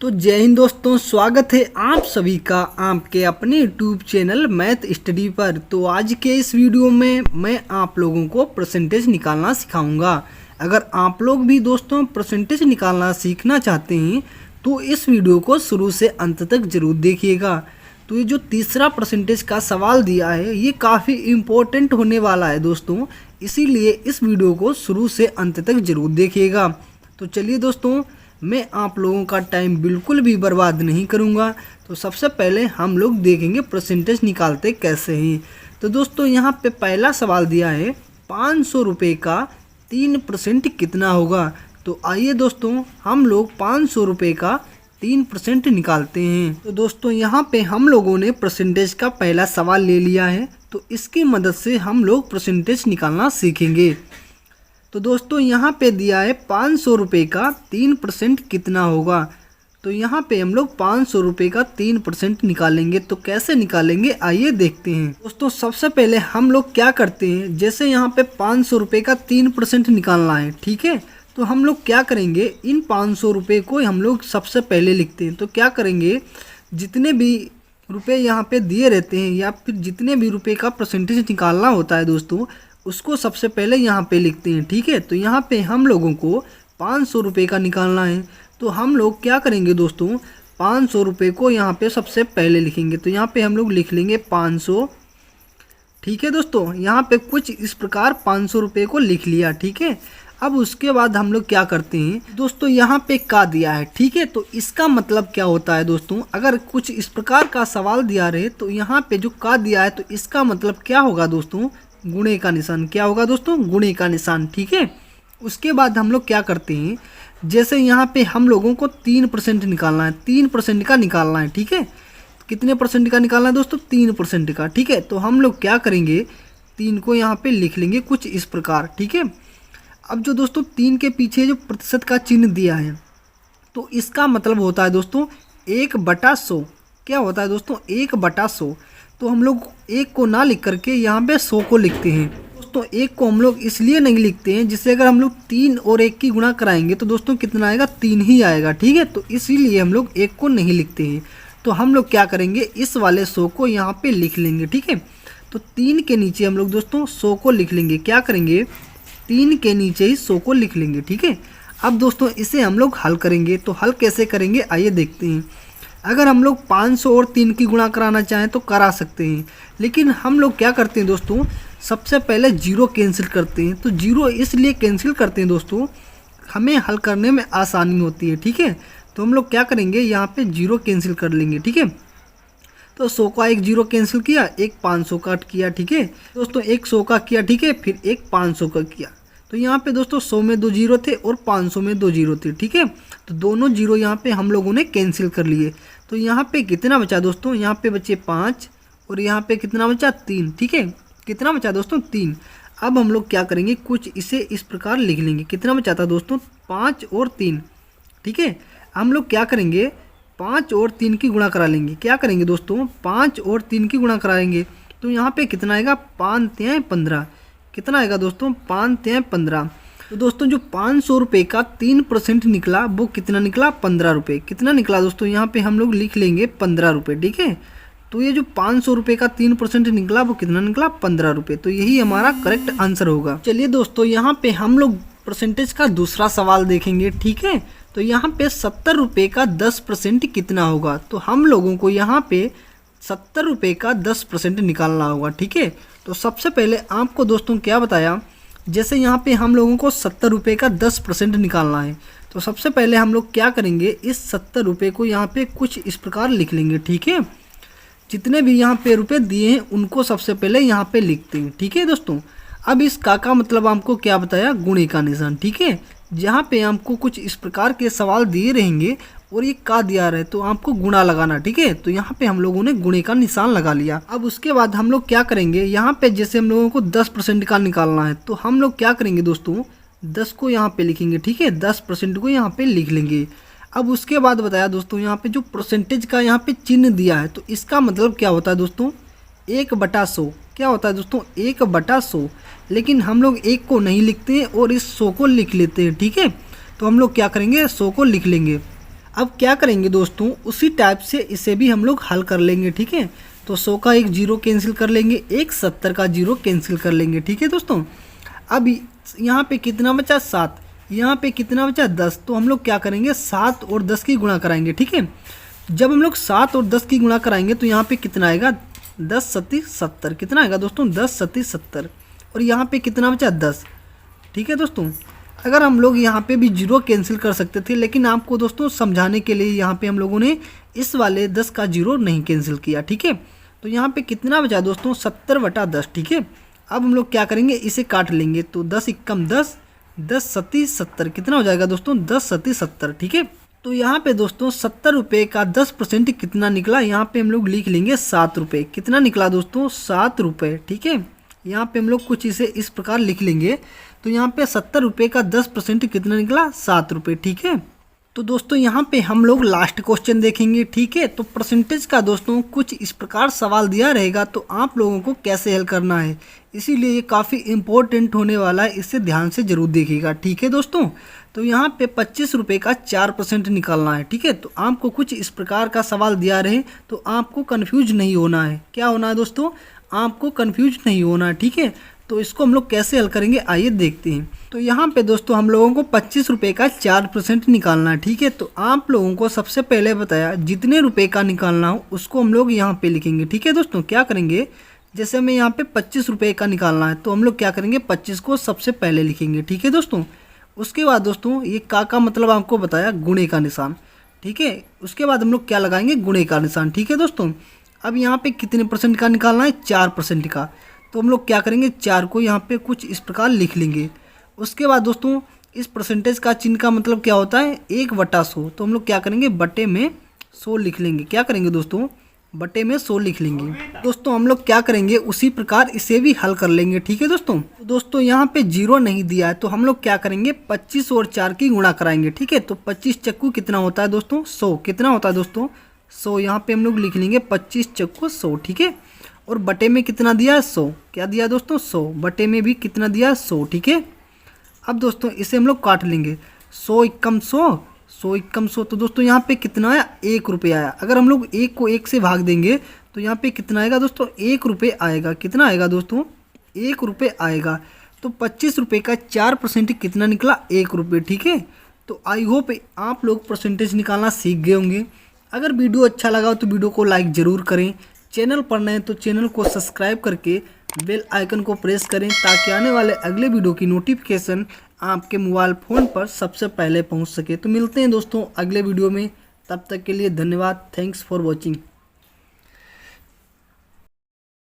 तो जय हिंद दोस्तों, स्वागत है आप सभी का आपके अपने यूट्यूब चैनल मैथ स्टडी पर। तो आज के इस वीडियो में मैं आप लोगों को परसेंटेज निकालना सिखाऊंगा। अगर आप लोग भी दोस्तों परसेंटेज निकालना सीखना चाहते हैं तो इस वीडियो को शुरू से अंत तक जरूर देखिएगा। तो ये जो तीसरा परसेंटेज का सवाल दिया है ये काफ़ी इम्पोर्टेंट होने वाला है दोस्तों, इसीलिए इस वीडियो को शुरू से अंत तक जरूर देखिएगा। तो चलिए दोस्तों, मैं आप लोगों का टाइम बिल्कुल भी बर्बाद नहीं करूंगा। तो सबसे पहले हम लोग देखेंगे परसेंटेज निकालते कैसे हैं। तो दोस्तों यहाँ पे पहला सवाल दिया है 500 रुपये का 3% कितना होगा। तो आइए दोस्तों हम लोग 500 रुपये का 3% निकालते हैं। तो दोस्तों यहाँ पे हम लोगों ने परसेंटेज का पहला सवाल ले लिया है, तो इसकी मदद से हम लोग परसेंटेज निकालना सीखेंगे। तो दोस्तों यहाँ पे दिया है 500 रुपये का 3% कितना होगा। तो यहाँ पे हम लोग 500 रुपये का 3% निकालेंगे। तो कैसे निकालेंगे आइए देखते हैं। दोस्तों सबसे पहले हम लोग क्या करते हैं, जैसे यहाँ पे 500 रुपये का 3% निकालना है, ठीक है। तो हम लोग क्या करेंगे, इन 500 रुपये को हम लोग सबसे पहले लिखते हैं। तो क्या करेंगे, जितने भी रुपये यहाँ पे दिए रहते हैं या फिर जितने भी रुपये का परसेंटेज निकालना होता है दोस्तों, उसको सबसे पहले यहाँ पे लिखते हैं, ठीक है। तो यहाँ पे हम लोगों को 500 रुपये का निकालना है। तो हम लोग क्या करेंगे दोस्तों, 500 रुपये को यहाँ पे सबसे पहले लिखेंगे। तो यहाँ पे हम लोग लिख लेंगे 500, ठीक है दोस्तों। यहाँ पे कुछ इस प्रकार 500 रुपये को लिख लिया, ठीक है। अब उसके बाद हम लोग क्या करते हैं दोस्तों, यहाँ पे का दिया है, ठीक है। तो इसका मतलब क्या होता है दोस्तों, अगर कुछ इस प्रकार का सवाल दिया रहे तो यहाँ पे जो का दिया है तो इसका मतलब क्या होगा दोस्तों, गुणे का निशान। क्या होगा दोस्तों, गुणे का निशान, ठीक है। उसके बाद हम लोग क्या करते हैं, जैसे यहाँ पे हम लोगों को 3% निकालना है, 3% का निकालना है, ठीक है। कितने परसेंट का निकालना है दोस्तों, 3% का, ठीक है। तो हम लोग क्या करेंगे, 3 को यहाँ पे लिख लेंगे कुछ इस प्रकार, ठीक है। अब जो दोस्तों 3 के पीछे जो प्रतिशत का चिन्ह दिया है तो इसका मतलब होता है दोस्तों 1/100। क्या होता है दोस्तों, 1/100। तो हम लोग 1 को ना लिख करके यहाँ पे 100 को लिखते हैं दोस्तों। 1 को हम लोग इसलिए नहीं लिखते हैं, जिससे अगर हम लोग 3 और 1 की गुणा कराएंगे तो दोस्तों कितना आएगा, 3 ही आएगा, ठीक है। तो इसीलिए हम लोग 1 को नहीं लिखते हैं। तो हम लोग क्या करेंगे, इस वाले 100 को यहाँ पे लिख लेंगे, ठीक है। तो 3 के नीचे हम लोग दोस्तों 100 को लिख लेंगे। क्या करेंगे, 3 के नीचे ही 100 को लिख लेंगे, ठीक है। अब दोस्तों इसे हम लोग हल करेंगे। तो हल कैसे करेंगे आइए देखते हैं। अगर हम लोग 500 और 3 की गुणा कराना चाहें तो करा सकते हैं, लेकिन हम लोग क्या करते हैं दोस्तों, सबसे पहले जीरो कैंसिल करते हैं। तो जीरो इसलिए कैंसिल करते हैं दोस्तों, हमें हल करने में आसानी होती है, ठीक है। तो हम लोग क्या करेंगे, यहाँ पे जीरो कैंसिल कर लेंगे, ठीक है। तो 100 का एक जीरो कैंसिल किया, एक 500 का किया, ठीक है दोस्तों। एक 100 का किया, ठीक है, फिर एक 500 का किया। तो यहाँ पे दोस्तों 100 में 2 जीरो थे और 500 में 2 जीरो थे, ठीक है। तो दोनों जीरो यहाँ पे हम लोगों ने कैंसिल कर लिए। तो यहाँ पे कितना बचा दोस्तों, यहाँ पे बचे 5 और यहाँ पे कितना बचा 3, ठीक है। कितना बचा दोस्तों, 3। अब हम लोग क्या करेंगे, कुछ इसे इस प्रकार लिख लेंगे। कितना बचा था दोस्तों, 5 और 3, ठीक है। हम लोग क्या करेंगे, 5 और 3 की गुणा करा लेंगे। क्या करेंगे दोस्तों, 5 और 3 की गुणा कराएंगे। तो यहाँ पे कितना आएगा, 5 तियां 15। कितना आएगा दोस्तों, 5 तियां 15। तो दोस्तों जो 500 रुपये का 3% निकला वो कितना निकला, 15 रुपये। कितना निकला दोस्तों, यहाँ पे हम लोग लिख लेंगे 15 रुपये, ठीक है। तो ये जो 500 रुपये का 3% निकला वो कितना निकला, 15 रुपये। तो यही हमारा करेक्ट आंसर होगा। चलिए दोस्तों यहाँ पे हम लोग परसेंटेज का दूसरा सवाल देखेंगे, ठीक है। तो यहाँ पे 70 रुपये का 10% कितना होगा। तो हम लोगों को यहाँ पे 70 रुपये का 10% निकालना होगा, ठीक है। तो सबसे पहले आपको दोस्तों क्या बताया, जैसे यहाँ पे हम लोगों को 70 रुपये का 10% निकालना है। तो सबसे पहले हम लोग क्या करेंगे, इस 70 रुपये को यहाँ पे कुछ इस प्रकार लिख लेंगे, ठीक है। जितने भी यहाँ पे रुपये दिए हैं उनको सबसे पहले यहाँ पे लिखते हैं, ठीक है दोस्तों। अब इस का मतलब हमको क्या बताया, गुणे का निशान, ठीक है। जहाँ पे हमको कुछ इस प्रकार के सवाल दिए रहेंगे और ये का दिया रहे तो आपको गुणा लगाना, ठीक है। तो यहाँ पे हम लोगों ने गुणे का निशान लगा लिया। अब उसके बाद हम लोग क्या करेंगे, यहाँ पे जैसे हम लोगों को 10% का निकालना है तो हम लोग क्या करेंगे दोस्तों, 10 को यहाँ पे लिखेंगे, ठीक है। 10% को यहाँ पे लिख लेंगे। अब उसके बाद बताया दोस्तों, यहाँ पे जो परसेंटेज का यहाँ पे चिन्ह दिया है तो इसका मतलब क्या होता है दोस्तों, 1/100। क्या होता है दोस्तों, 1/100। लेकिन हम लोग 1 को नहीं लिखते हैं और इस 100 को लिख लेते हैं, ठीक है। तो हम लोग क्या करेंगे, 100 को लिख लेंगे। अब क्या करेंगे दोस्तों, उसी टाइप से इसे भी हम लोग हल कर लेंगे, ठीक है। तो 100 का एक जीरो कैंसिल कर लेंगे, एक 70 का जीरो कैंसिल कर लेंगे, ठीक है दोस्तों। अब यहाँ पे कितना बचा 7, यहाँ पे कितना बचा 10। तो हम लोग क्या करेंगे 7 और 10 की गुणा कराएंगे, ठीक है। जब हम लोग 7 और 10 की गुणा कराएंगे तो यहाँ पे कितना आएगा 10 सत्ती 70। कितना आएगा दोस्तों 10 सत्ती 70। और यहाँ पे कितना बचा 10, ठीक है दोस्तों। अगर हम लोग यहाँ पे भी जीरो कैंसिल कर सकते थे, लेकिन आपको दोस्तों समझाने के लिए यहाँ पे हम लोगों ने इस वाले 10 का जीरो नहीं कैंसिल किया, ठीक है। तो यहाँ पे कितना बचा दोस्तों 70/10, ठीक है। अब हम लोग क्या करेंगे इसे काट लेंगे, तो 10 एकम 10, 10 सत्ती 70। कितना हो जाएगा दोस्तों 10 सत्ती 70, ठीक है। तो यहाँ पे दोस्तों 70 रुपये का 10% कितना निकला, यहाँ पे हम लोग लिख लेंगे 7 रुपये। कितना निकला दोस्तों 7 रुपये, ठीक है। यहाँ पे हम लोग कुछ इसे इस प्रकार लिख लेंगे। तो यहाँ पे 70 रुपये का 10% कितना निकला 7 रुपये, ठीक है। तो दोस्तों यहाँ पे हम लोग लास्ट क्वेश्चन देखेंगे, ठीक है। तो परसेंटेज का दोस्तों कुछ इस प्रकार सवाल दिया रहेगा, तो आप लोगों को कैसे हल करना है, इसीलिए ये काफ़ी इम्पोर्टेंट होने वाला है, इसे ध्यान से जरूर देखिएगा, ठीक है दोस्तों। तो यहाँ पे 25 रुपये का 4% निकालना है, ठीक है। तो आपको कुछ इस प्रकार का सवाल दिया रहे तो आपको कन्फ्यूज नहीं होना है। क्या होना है दोस्तों, आपको कन्फ्यूज नहीं होना है, ठीक है। तो इसको हम लोग कैसे हल करेंगे आइए देखते हैं। तो यहाँ पे दोस्तों हम लोगों को 25 रुपये का 4% निकालना है, ठीक है। तो आप लोगों को सबसे पहले बताया जितने रुपए का निकालना हो उसको हम लोग यहाँ पे लिखेंगे, ठीक है दोस्तों। क्या करेंगे, जैसे हमें यहाँ पे 25 रुपये का निकालना है तो हम लोग क्या करेंगे 25 को सबसे पहले लिखेंगे, ठीक है दोस्तों। उसके बाद दोस्तों ये का मतलब आपको बताया गुणे का निशान, ठीक है। उसके बाद हम लोग क्या लगाएंगे गुणे का निशान, ठीक है दोस्तों। अब यहाँ पे कितने परसेंट का निकालना है 4% का, तो हम लोग क्या करेंगे 4 को यहाँ पे कुछ इस प्रकार लिख लेंगे। उसके बाद दोस्तों इस परसेंटेज का चिन्ह का मतलब क्या होता है 1/100, तो हम लोग क्या करेंगे बटे में 100 लिख लेंगे। क्या करेंगे दोस्तों बटे में 100 लिख लेंगे। दोस्तों हम लोग क्या करेंगे उसी प्रकार इसे भी हल कर लेंगे, ठीक है दोस्तों। तो दोस्तों यहाँ पे जीरो नहीं दिया है तो हम लोग क्या करेंगे 25 और 4 की गुणा कराएंगे, ठीक है। तो 25 चक्कू कितना होता है दोस्तों 100। कितना होता है दोस्तों 100। यहाँ पे हम लोग लिख लेंगे 25 चक्कू 100, ठीक है। और बटे में कितना दिया है 100। क्या दिया दोस्तों 100। बटे में भी कितना दिया है 100, ठीक है। अब दोस्तों इसे हम लोग काट लेंगे 100 एकम 100, 100 एकम 100। तो दोस्तों यहाँ पे कितना आया 1 रुपये आया। अगर हम लोग 1 को 1 से भाग देंगे तो यहाँ पे कितना आएगा दोस्तों 1 रुपये आएगा। कितना आएगा दोस्तों 1 रुपये आएगा। तो 25 रुपये का 4% कितना निकला 1 रुपये, ठीक है। तो आई होप आप लोग परसेंटेज निकालना सीख गए होंगे। अगर वीडियो अच्छा लगा हो तो वीडियो को लाइक ज़रूर करें। चैनल पर नए तो चैनल को सब्सक्राइब करके बेल आइकन को प्रेस करें ताकि आने वाले अगले वीडियो की नोटिफिकेशन आपके मोबाइल फ़ोन पर सबसे पहले पहुंच सके। तो मिलते हैं दोस्तों अगले वीडियो में, तब तक के लिए धन्यवाद। Thanks for watching.